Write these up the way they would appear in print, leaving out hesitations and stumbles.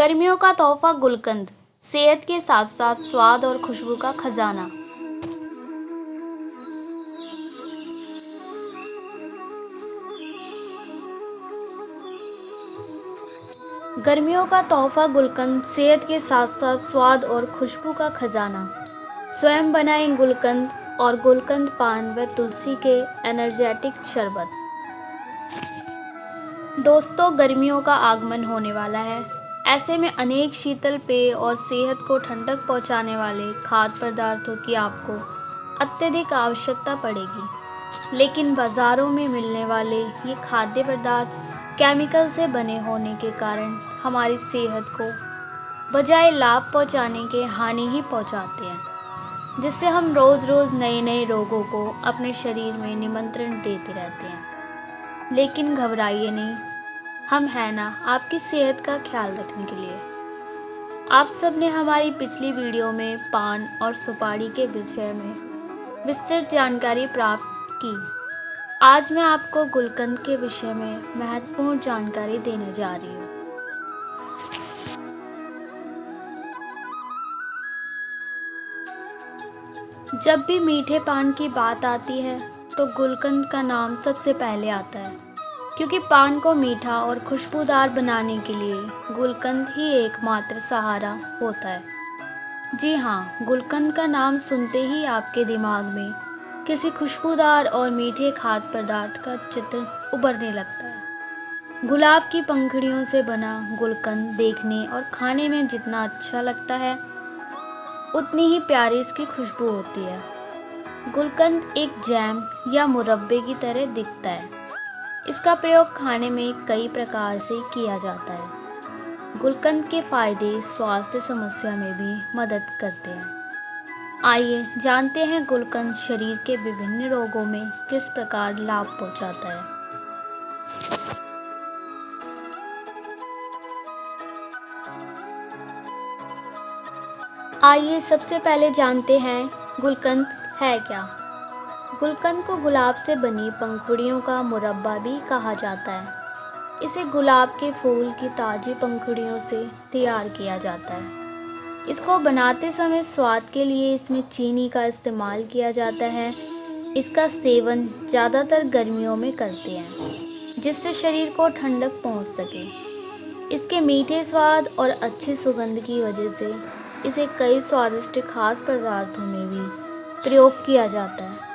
गर्मियों का तोहफा गुलकंद, सेहत के साथ साथ स्वाद और खुशबू का खजाना। गर्मियों का तोहफा गुलकंद, सेहत के साथ साथ स्वाद और खुशबू का खजाना। स्वयं बनाएं गुलकंद और गुलकंद पान व तुलसी के एनर्जेटिक शरबत। दोस्तों, गर्मियों का आगमन होने वाला है। ऐसे में अनेक शीतल पेय और सेहत को ठंडक पहुंचाने वाले खाद्य पदार्थों की आपको अत्यधिक आवश्यकता पड़ेगी। लेकिन बाज़ारों में मिलने वाले ये खाद्य पदार्थ केमिकल से बने होने के कारण हमारी सेहत को बजाय लाभ पहुंचाने के हानि ही पहुंचाते हैं, जिससे हम रोज़ रोज़ नए नए रोगों को अपने शरीर में निमंत्रण देते रहते हैं। लेकिन घबराइए नहीं, हम हैं ना आपकी सेहत का ख्याल रखने के लिए। आप सब ने हमारी पिछली वीडियो में पान और सुपारी के विषय में विस्तृत जानकारी प्राप्त की। आज मैं आपको गुलकंद के विषय में महत्वपूर्ण जानकारी देने जा रही हूँ। जब भी मीठे पान की बात आती है तो गुलकंद का नाम सबसे पहले आता है, क्योंकि पान को मीठा और खुशबूदार बनाने के लिए गुलकंद ही एकमात्र सहारा होता है। जी हाँ, गुलकंद का नाम सुनते ही आपके दिमाग में किसी खुशबूदार और मीठे खाद्य पदार्थ का चित्र उभरने लगता है। गुलाब की पंखुड़ियों से बना गुलकंद देखने और खाने में जितना अच्छा लगता है, उतनी ही प्यारी इसकी खुशबू होती है। गुलकंद एक जैम या मुरब्बे की तरह दिखता है। इसका प्रयोग खाने में कई प्रकार से किया जाता है। गुलकंद के फायदे स्वास्थ्य समस्या में भी मदद करते हैं। आइए जानते हैं गुलकंद शरीर के विभिन्न रोगों में किस प्रकार लाभ पहुंचाता है। आइए सबसे पहले जानते हैं गुलकंद है क्या। गुलकंद को गुलाब से बनी पंखुड़ियों का मुरब्बा भी कहा जाता है। इसे गुलाब के फूल की ताज़ी पंखुड़ियों से तैयार किया जाता है। इसको बनाते समय स्वाद के लिए इसमें चीनी का इस्तेमाल किया जाता है। इसका सेवन ज़्यादातर गर्मियों में करते हैं, जिससे शरीर को ठंडक पहुंच सके। इसके मीठे स्वाद और अच्छी सुगंध की वजह से इसे कई स्वादिष्ट खाद्य पदार्थों में भी प्रयोग किया जाता है।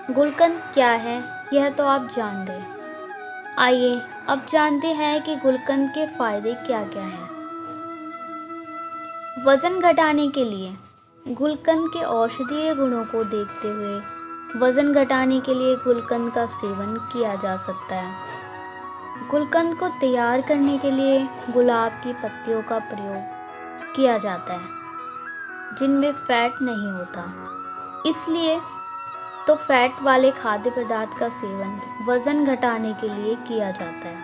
गुलकंद क्या है, यह तो आप जान गए। आइए अब जानते हैं कि गुलकंद के फायदे क्या क्या हैं। वज़न घटाने के लिए गुलकंद के औषधीय गुणों को देखते हुए वज़न घटाने के लिए गुलकंद का सेवन किया जा सकता है। गुलकंद को तैयार करने के लिए गुलाब की पत्तियों का प्रयोग किया जाता है, जिनमें फैट नहीं होता। इसलिए तो फैट वाले खाद्य पदार्थ का सेवन वज़न घटाने के लिए किया जाता है।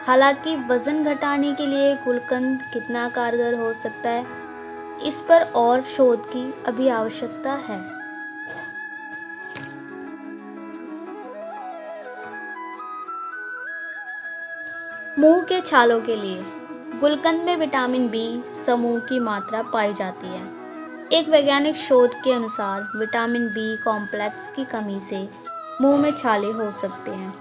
हालांकि वज़न घटाने के लिए गुलकंद कितना कारगर हो सकता है, इस पर और शोध की अभी आवश्यकता है। मुंह के छालों के लिए गुलकंद में विटामिन बी समूह की मात्रा पाई जाती है। एक वैज्ञानिक शोध के अनुसार विटामिन बी कॉम्प्लेक्स की कमी से मुंह में छाले हो सकते हैं।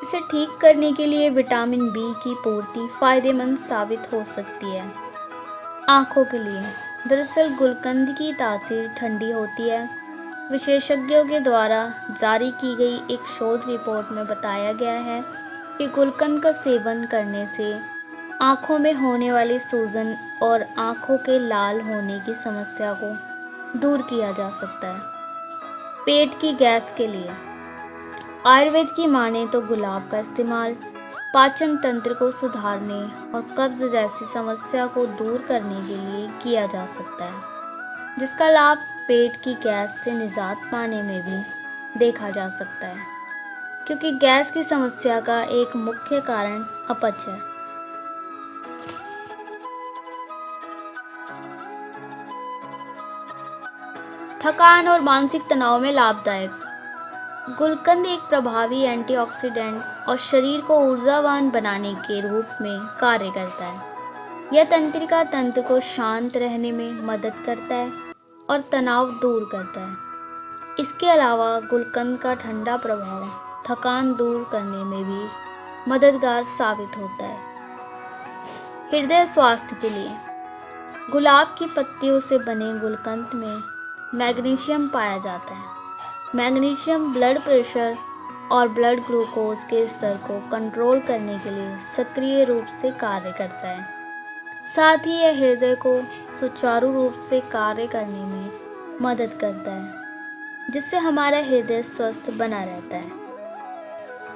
इसे ठीक करने के लिए विटामिन बी की पूर्ति फायदेमंद साबित हो सकती है। आँखों के लिए दरअसल गुलकंद की तासीर ठंडी होती है। विशेषज्ञों के द्वारा जारी की गई एक शोध रिपोर्ट में बताया गया है कि गुलकंद का सेवन करने से आँखों में होने वाली सूजन और आँखों के लाल होने की समस्या को दूर किया जा सकता है। पेट की गैस के लिए आयुर्वेद की माने तो गुलाब का इस्तेमाल पाचन तंत्र को सुधारने और कब्ज जैसी समस्या को दूर करने के लिए किया जा सकता है, जिसका लाभ पेट की गैस से निजात पाने में भी देखा जा सकता है, क्योंकि गैस की समस्या का एक मुख्य कारण अपच है। थकान और मानसिक तनाव में लाभदायक गुलकंद एक प्रभावी एंटीऑक्सीडेंट और शरीर को ऊर्जावान बनाने के रूप में कार्य करता है। यह तंत्रिका तंत्र को शांत रहने में मदद करता है और तनाव दूर करता है। इसके अलावा गुलकंद का ठंडा प्रभाव थकान दूर करने में भी मददगार साबित होता है। हृदय स्वास्थ्य के लिए गुलाब की पत्तियों से बने गुलकंद में मैग्नीशियम पाया जाता है। मैग्नीशियम ब्लड प्रेशर और ब्लड ग्लूकोज के स्तर को कंट्रोल करने के लिए सक्रिय रूप से कार्य करता है। साथ ही यह हृदय को सुचारू रूप से कार्य करने में मदद करता है, जिससे हमारा हृदय स्वस्थ बना रहता है।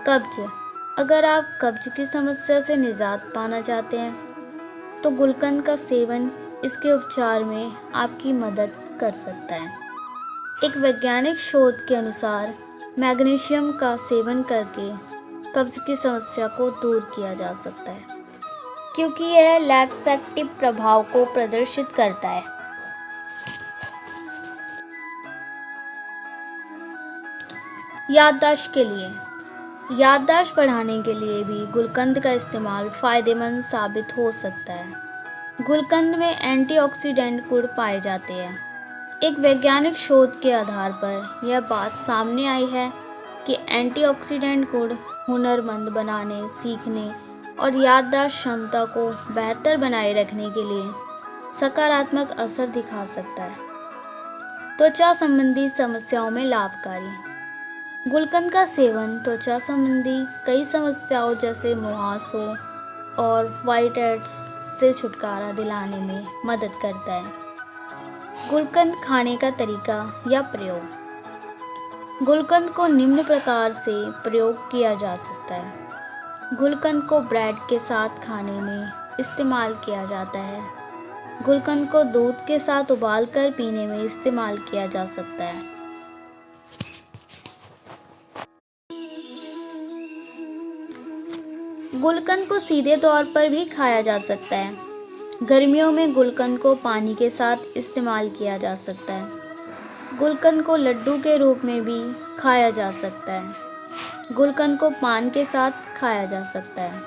कब्ज, अगर आप कब्ज की समस्या से निजात पाना चाहते हैं तो गुलकंद का सेवन इसके उपचार में आपकी मदद कर सकता है। एक वैज्ञानिक शोध के अनुसार मैग्नीशियम का सेवन करके कब्ज की समस्या को दूर किया जा सकता है, क्योंकि यह लैक्सेटिव प्रभाव को प्रदर्शित करता है। याददाश्त के लिए याददाश्त बढ़ाने के लिए भी गुलकंद का इस्तेमाल फायदेमंद साबित हो सकता है। गुलकंद में एंटीऑक्सीडेंट गुण पाए जाते हैं। एक वैज्ञानिक शोध के आधार पर यह बात सामने आई है कि एंटीऑक्सीडेंट गुण हुनरमंद बनाने, सीखने और याददाश्त क्षमता को बेहतर बनाए रखने के लिए सकारात्मक असर दिखा सकता है। त्वचा संबंधी समस्याओं में लाभकारी गुलकंद का सेवन त्वचा संबंधी कई समस्याओं जैसे मुहासों और व्हाइट हेड्स से छुटकारा दिलाने में मदद करता है। गुलकंद खाने का तरीका या प्रयोग। गुलकंद को निम्न प्रकार से प्रयोग किया जा सकता है। गुलकंद को ब्रेड के साथ खाने में इस्तेमाल किया जाता है। गुलकंद को दूध के साथ उबालकर पीने में इस्तेमाल किया जा सकता है। गुलकंद को सीधे तौर पर भी खाया जा सकता है। गर्मियों में गुलकंद को पानी के साथ इस्तेमाल किया जा सकता है। गुलकंद को लड्डू के रूप में भी खाया जा सकता है। गुलकंद को पान के साथ खाया जा सकता है।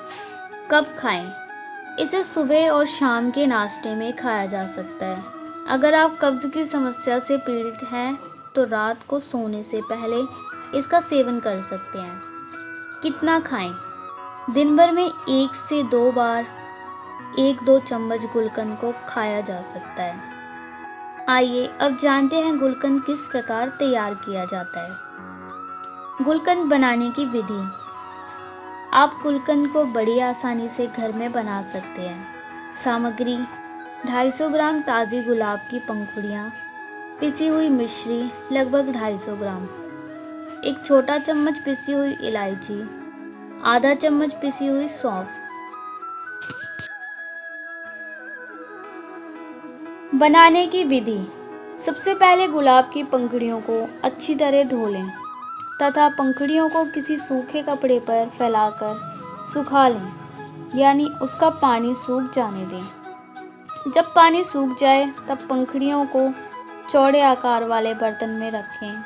कब खाएं? इसे सुबह और शाम के नाश्ते में खाया जा सकता है। अगर आप कब्ज की समस्या से पीड़ित हैं तो रात को सोने से पहले इसका सेवन कर सकते हैं। कितना खाएं? दिन भर में 1 से 2 बार 1-2 चम्मच गुलकंद को खाया जा सकता है। आइए अब जानते हैं गुलकंद किस प्रकार तैयार किया जाता है। गुलकंद बनाने की विधि। आप गुलकंद को बड़ी आसानी से घर में बना सकते हैं। सामग्री: 250 ग्राम ताज़ी गुलाब की पंखुड़ियाँ, पिसी हुई मिश्री लगभग 250 ग्राम, 1 छोटा चम्मच पिसी हुई इलायची, आधा चम्मच पिसी हुई सौंफ। बनाने की विधि। सबसे पहले गुलाब की पंखुड़ियों को अच्छी तरह धो लें तथा पंखुड़ियों को किसी सूखे कपड़े पर फैलाकर सुखा लें, यानी उसका पानी सूख जाने दें। जब पानी सूख जाए तब पंखुड़ियों को चौड़े आकार वाले बर्तन में रखें।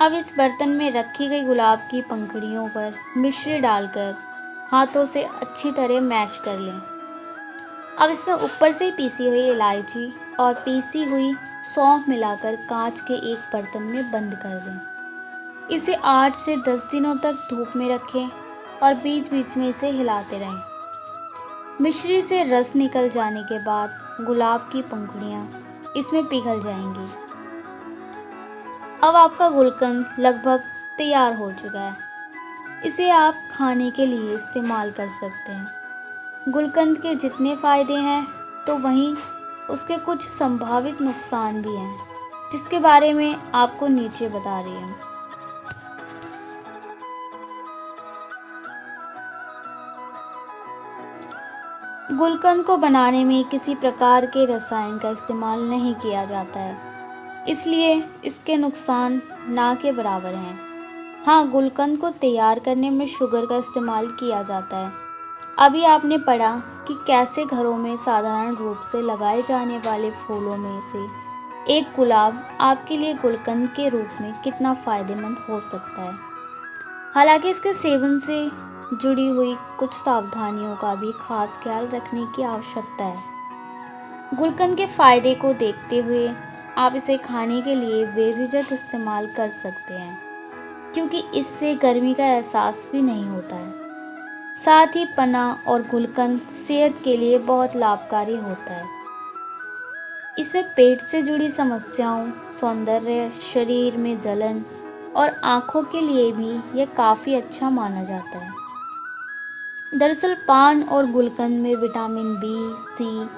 अब इस बर्तन में रखी गई गुलाब की पंखुड़ियों पर मिश्री डालकर हाथों से अच्छी तरह मैश कर लें। अब इसमें ऊपर से पीसी हुई इलायची और पीसी हुई सौंफ मिलाकर कांच के एक बर्तन में बंद कर दें। इसे 8 से 10 दिनों तक धूप में रखें और बीच बीच में इसे हिलाते रहें। मिश्री से रस निकल जाने के बाद गुलाब की पंखुड़ियाँ इसमें पिघल जाएंगी। अब आपका गुलकंद लगभग तैयार हो चुका है। इसे आप खाने के लिए इस्तेमाल कर सकते हैं। गुलकंद के जितने फ़ायदे हैं तो वहीं उसके कुछ संभावित नुकसान भी हैं, जिसके बारे में आपको नीचे बता रही हूँ। गुलकंद को बनाने में किसी प्रकार के रसायन का इस्तेमाल नहीं किया जाता है, इसलिए इसके नुकसान ना के बराबर हैं। हाँ, गुलकंद को तैयार करने में शुगर का इस्तेमाल किया जाता है। अभी आपने पढ़ा कि कैसे घरों में साधारण रूप से लगाए जाने वाले फूलों में से एक गुलाब आपके लिए गुलकंद के रूप में कितना फ़ायदेमंद हो सकता है। हालांकि इसके सेवन से जुड़ी हुई कुछ सावधानियों का भी खास ख्याल रखने की आवश्यकता है। गुलकंद के फायदे को देखते हुए आप इसे खाने के लिए बेझिझक इस्तेमाल कर सकते हैं, क्योंकि इससे गर्मी का एहसास भी नहीं होता है। साथ ही पन्ना और गुलकंद सेहत के लिए बहुत लाभकारी होता है। इसमें पेट से जुड़ी समस्याओं, सौंदर्य, शरीर में जलन और आँखों के लिए भी यह काफ़ी अच्छा माना जाता है। दरअसल पान और गुलकंद में विटामिन बी, सी,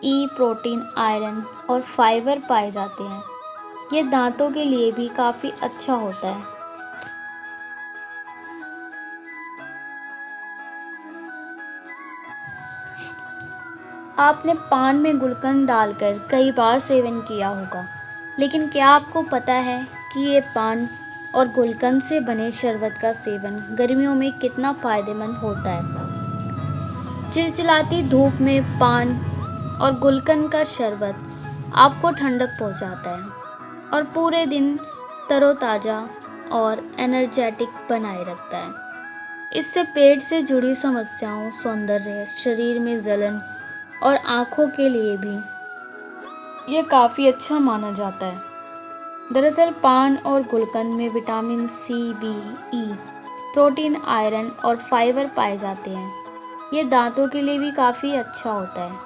ई, प्रोटीन, आयरन और फाइबर पाए जाते हैं। ये दांतों के लिए भी काफ़ी अच्छा होता है। आपने पान में गुलकंद डालकर कई बार सेवन किया होगा, लेकिन क्या आपको पता है कि ये पान और गुलकंद से बने शरबत का सेवन गर्मियों में कितना फ़ायदेमंद होता है? चिलचिलाती धूप में पान और गुलकंद का शरबत आपको ठंडक पहुंचाता है और पूरे दिन तरोताज़ा और एनर्जेटिक बनाए रखता है। इससे पेट से जुड़ी समस्याओं, सौंदर्य, शरीर में जलन और आँखों के लिए भी ये काफ़ी अच्छा माना जाता है। दरअसल पान और गुलकंद में विटामिन सी, बी, ई, प्रोटीन, आयरन और फाइबर पाए जाते हैं। ये दांतों के लिए भी काफ़ी अच्छा होता है।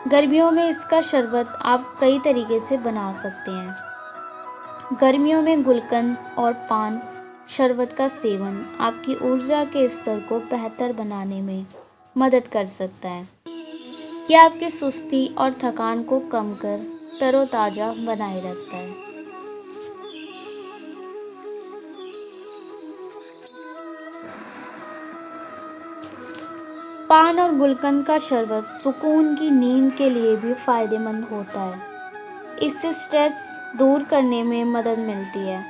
गर्मियों में इसका शरबत आप कई तरीके से बना सकते हैं। गर्मियों में गुलकंद और पान शरबत का सेवन आपकी ऊर्जा के स्तर को बेहतर बनाने में मदद कर सकता है। यह आपकी सुस्ती और थकान को कम कर तरोताज़ा बनाए रखता है। पान और गुलकंद का शरबत सुकून की नींद के लिए भी फायदेमंद होता है। इससे स्ट्रेस दूर करने में मदद मिलती है।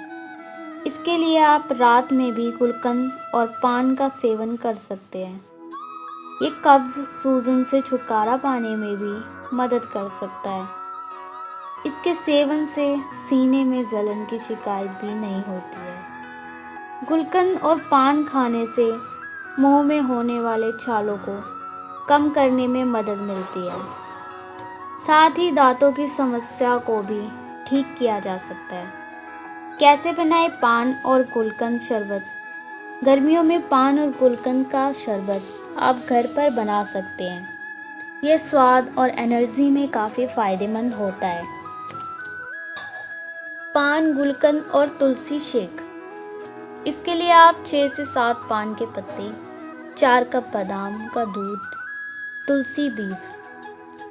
इसके लिए आप रात में भी गुलकंद और पान का सेवन कर सकते हैं। ये कब्ज, सूजन से छुटकारा पाने में भी मदद कर सकता है। इसके सेवन से सीने में जलन की शिकायत भी नहीं होती है। गुलकंद और पान खाने से मुंह में होने वाले छालों को कम करने में मदद मिलती है। साथ ही दांतों की समस्या को भी ठीक किया जा सकता है। कैसे बनाएं पान और गुलकंद शरबत? गर्मियों में पान और गुलकंद का शरबत आप घर पर बना सकते हैं। यह स्वाद और एनर्जी में काफ़ी फायदेमंद होता है। पान, गुलकंद और तुलसी शेक। इसके लिए आप 6 से 7 पान के पत्ते, 4 कप बादाम का दूध, तुलसी बीज,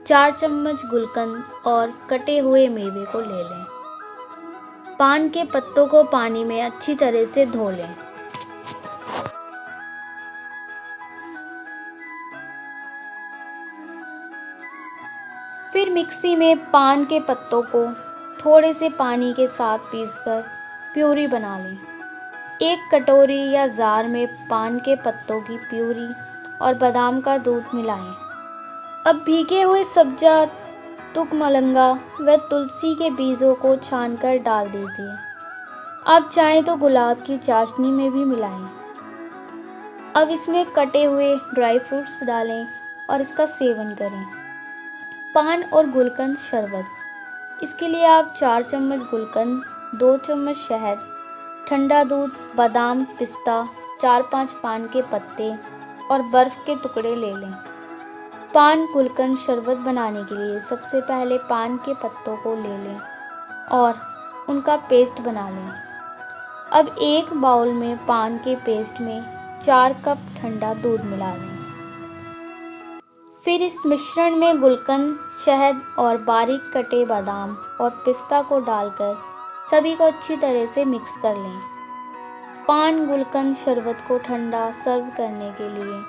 4 चम्मच गुलकंद और कटे हुए मेवे को ले लें। पान के पत्तों को पानी में अच्छी तरह से धो लें। फिर मिक्सी में पान के पत्तों को थोड़े से पानी के साथ पीसकर प्यूरी बना लें। एक कटोरी या जार में पान के पत्तों की प्यूरी और बादाम का दूध मिलाएं। अब भीगे हुए सब्जा, तुकमलंगा व तुलसी के बीजों को छानकर डाल दीजिए। आप चाहें तो गुलाब की चाशनी में भी मिलाएं। अब इसमें कटे हुए ड्राई फ्रूट्स डालें और इसका सेवन करें। पान और गुलकंद शरबत। इसके लिए आप 4 चम्मच गुलकंद, 2 चम्मच शहद, ठंडा दूध, बादाम, पिस्ता, 4-5 पान के पत्ते और बर्फ़ के टुकड़े ले लें। पान गुलकंद शरबत बनाने के लिए सबसे पहले पान के पत्तों को ले लें और उनका पेस्ट बना लें। अब एक बाउल में पान के पेस्ट में 4 कप ठंडा दूध मिला लें। फिर इस मिश्रण में गुलकंद, शहद और बारीक कटे बादाम और पिस्ता को डालकर सभी को अच्छी तरह से मिक्स कर लें। पान गुलकंद शरबत को ठंडा सर्व करने के लिए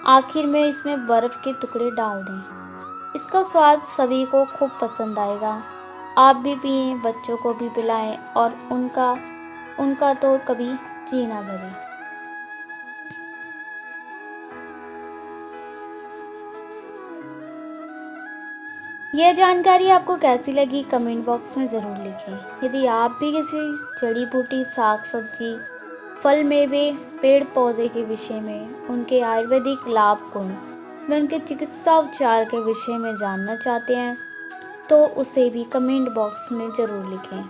आखिर में इसमें बर्फ़ के टुकड़े डाल दें। इसका स्वाद सभी को खूब पसंद आएगा। आप भी पिएं, बच्चों को भी पिलाएं और उनका तो कभी जी ना भरे। यह जानकारी आपको कैसी लगी कमेंट बॉक्स में ज़रूर लिखें। यदि आप भी किसी जड़ी बूटी, साग सब्जी, फल मेवे पेड़ पौधे के विषय में, उनके आयुर्वेदिक लाभ गुण व उनके चिकित्सा उपचार के विषय में जानना चाहते हैं तो उसे भी कमेंट बॉक्स में ज़रूर लिखें।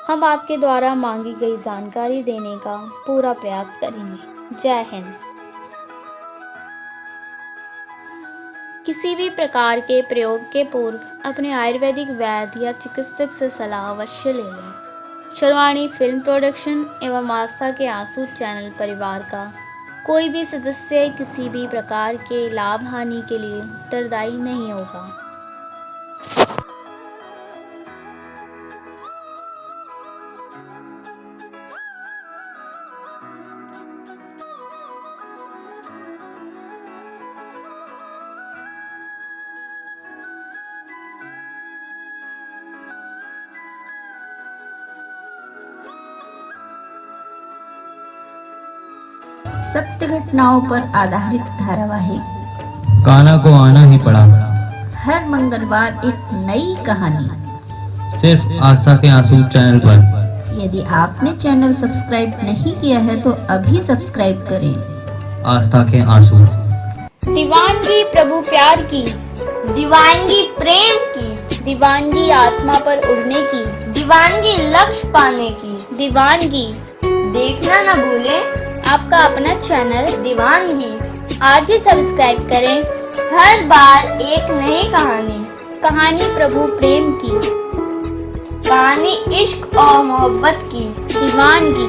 हम आपके द्वारा मांगी गई जानकारी देने का पूरा प्रयास करेंगे। जय हिंद। किसी भी प्रकार के प्रयोग के पूर्व अपने आयुर्वेदिक वैद्य या चिकित्सक से सलाह अवश्य ले लें। सर्वाणी फिल्म प्रोडक्शन एवं आस्था के आंसू चैनल परिवार का कोई भी सदस्य किसी भी प्रकार के लाभ हानि के लिए उत्तरदायी नहीं होगा। सत्य घटनाओं पर आधारित धारावाहिक कान्हा को आना ही पड़ा। हर मंगलवार एक नई कहानी सिर्फ आस्था के आंसू चैनल पर। यदि आपने चैनल सब्सक्राइब नहीं किया है तो अभी सब्सक्राइब करें। आस्था के आंसू। दीवानगी प्रभु प्यार की, दीवानगी प्रेम की, दीवानगी आसमां पर उड़ने की, दीवानगी लक्ष्य पाने की। दीवानगी देखना न भूलें आपका अपना चैनल दीवानगी। आज ही सब्सक्राइब करें। हर बार एक नई कहानी, कहानी प्रभु प्रेम की, कहानी इश्क और मोहब्बत की। दीवानगी।